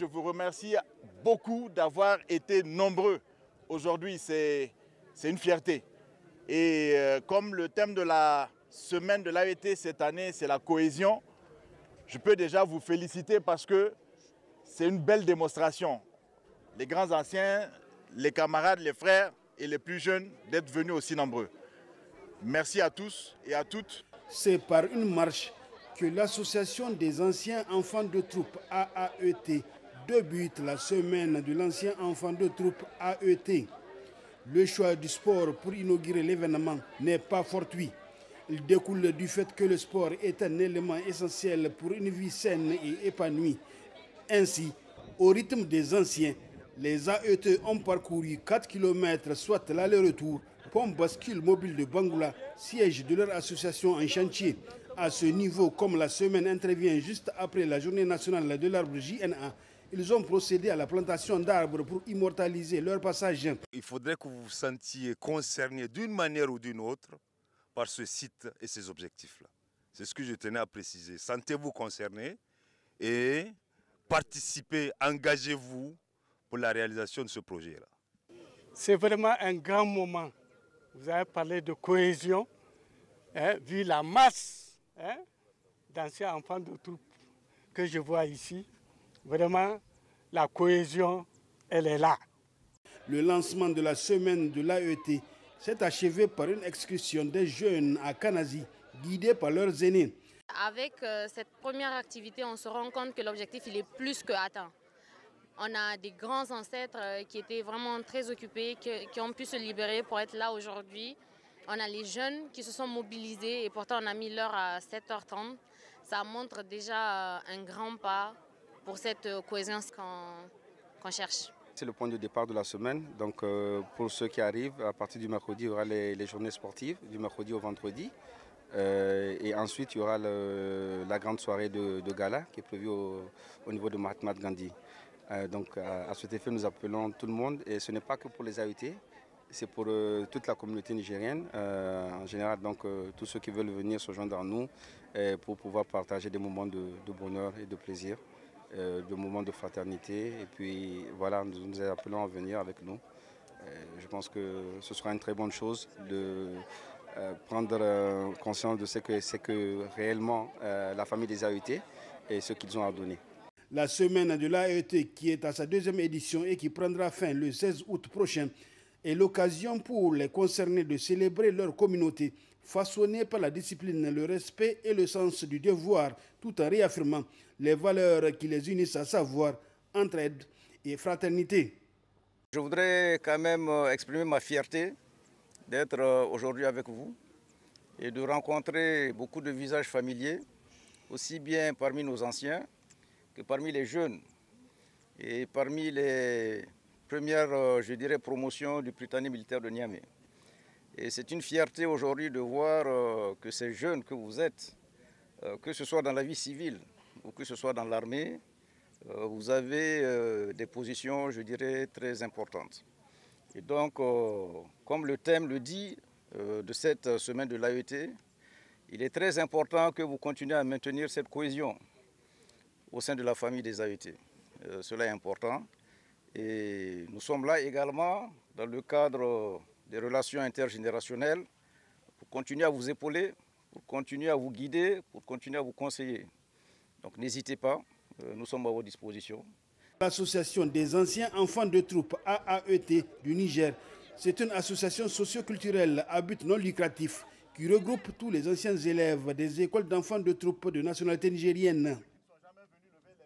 Je vous remercie beaucoup d'avoir été nombreux. Aujourd'hui, c'est une fierté. Et comme le thème de la semaine de l'AET cette année, c'est la cohésion, je peux déjà vous féliciter parce que c'est une belle démonstration. Les grands anciens, les camarades, les frères et les plus jeunes d'être venus aussi nombreux. Merci à tous et à toutes. C'est par une marche que l'association des anciens enfants de troupe AAET débute la semaine de l'ancien enfant de troupe AET. Le choix du sport pour inaugurer l'événement n'est pas fortuit. Il découle du fait que le sport est un élément essentiel pour une vie saine et épanouie. Ainsi, au rythme des anciens, les AET ont parcouru 4 km, soit l'aller-retour, pont bascule mobile de Bangoula, siège de leur association en chantier. À ce niveau, comme la semaine intervient juste après la journée nationale de l'arbre JNA, ils ont procédé à la plantation d'arbres pour immortaliser leur passage. Il faudrait que vous vous sentiez concerné d'une manière ou d'une autre par ce site et ces objectifs-là. C'est ce que je tenais à préciser. Sentez-vous concerné et participez, engagez-vous pour la réalisation de ce projet-là. C'est vraiment un grand moment. Vous avez parlé de cohésion, vu la masse d'anciens enfants de troupe que je vois ici. Vraiment, la cohésion, elle est là. Le lancement de la semaine de l'AET s'est achevé par une excursion des jeunes à Kanazi, guidés par leurs aînés. Avec cette première activité, on se rend compte que l'objectif il est plus qu'atteint. On a des grands ancêtres qui étaient vraiment très occupés, qui ont pu se libérer pour être là aujourd'hui. On a les jeunes qui se sont mobilisés et pourtant on a mis l'heure à 7h30. Ça montre déjà un grand pas pour cette cohésion qu'on cherche. C'est le point de départ de la semaine. Donc pour ceux qui arrivent, à partir du mercredi, il y aura les journées sportives, du mercredi au vendredi. Et ensuite, il y aura la grande soirée de gala qui est prévue au niveau de Mahatma Gandhi. Donc à cet effet, nous appelons tout le monde, et ce n'est pas que pour les AET, c'est pour toute la communauté nigérienne en général. Donc tous ceux qui veulent venir se joindre à nous pour pouvoir partager des moments de bonheur et de plaisir, des moments de fraternité. Et puis voilà, nous appelons à venir avec nous. Je pense que ce sera une très bonne chose de prendre conscience de ce que c'est que réellement la famille des AET et ce qu'ils ont à donner. La semaine de l'AET, qui est à sa deuxième édition et qui prendra fin le 16 août prochain, est l'occasion pour les concernés de célébrer leur communauté, façonnée par la discipline, le respect et le sens du devoir, tout en réaffirmant les valeurs qui les unissent, à savoir entraide et fraternité. Je voudrais quand même exprimer ma fierté d'être aujourd'hui avec vous et de rencontrer beaucoup de visages familiers, aussi bien parmi nos anciens que parmi les jeunes et parmi les premières, je dirais, promotions du Prytanée militaire de Niamey. Et c'est une fierté aujourd'hui de voir que ces jeunes que vous êtes, que ce soit dans la vie civile ou que ce soit dans l'armée, vous avez des positions, je dirais, très importantes. Et donc, comme le thème le dit de cette semaine de l'AET, il est très important que vous continuez à maintenir cette cohésion au sein de la famille des AET. Cela est important. Et nous sommes là également dans le cadre des relations intergénérationnelles pour continuer à vous épauler, pour continuer à vous guider, pour continuer à vous conseiller. Donc n'hésitez pas, nous sommes à votre disposition. L'association des anciens enfants de troupe AAET du Niger, c'est une association socio-culturelle à but non lucratif qui regroupe tous les anciens élèves des écoles d'enfants de troupe de nationalité nigérienne.